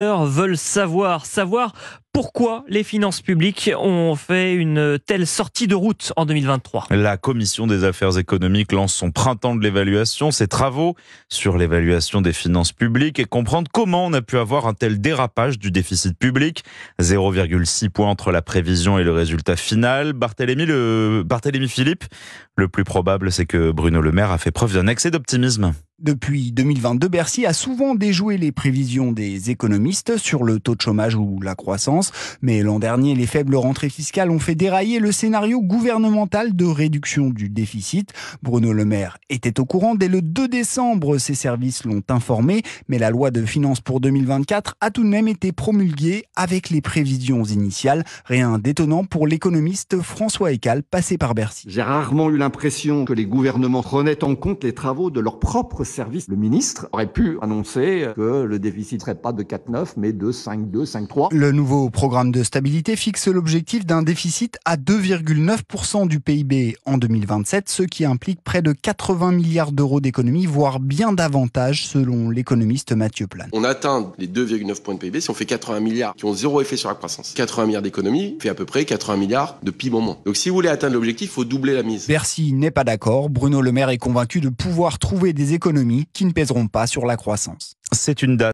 Veulent savoir pourquoi les finances publiques ont fait une telle sortie de route en 2023. La Commission des affaires économiques lance son printemps de l'évaluation, ses travaux sur l'évaluation des finances publiques et comprendre comment on a pu avoir un tel dérapage du déficit public. 0,6 points entre la prévision et le résultat final. Barthélémy Philippe, le plus probable, c'est que Bruno Le Maire a fait preuve d'un excès d'optimisme. Depuis 2022, Bercy a souvent déjoué les prévisions des économistes sur le taux de chômage ou la croissance. Mais l'an dernier, les faibles rentrées fiscales ont fait dérailler le scénario gouvernemental de réduction du déficit. Bruno Le Maire était au courant. Dès le 2 décembre, ses services l'ont informé. Mais la loi de finances pour 2024 a tout de même été promulguée avec les prévisions initiales. Rien d'étonnant pour l'économiste François Eccal, passé par Bercy. J'ai rarement eu l'impression que les gouvernements prenaient en compte les travaux de leurs propres services. Le ministre aurait pu annoncer que le déficit ne serait pas de 4,9 mais de 5,2, 5,3. Le nouveau programme de stabilité fixe l'objectif d'un déficit à 2,9% du PIB en 2027, ce qui implique près de 80 milliards d'euros d'économies, voire bien davantage selon l'économiste Mathieu Plane. On atteint les 2,9 points de PIB si on fait 80 milliards qui ont zéro effet sur la croissance. 80 milliards d'économies fait à peu près 80 milliards de PIB en moins. Donc si vous voulez atteindre l'objectif, il faut doubler la mise. Bercy n'est pas d'accord. Bruno Le Maire est convaincu de pouvoir trouver des économies qui ne pèseront pas sur la croissance. C'est une date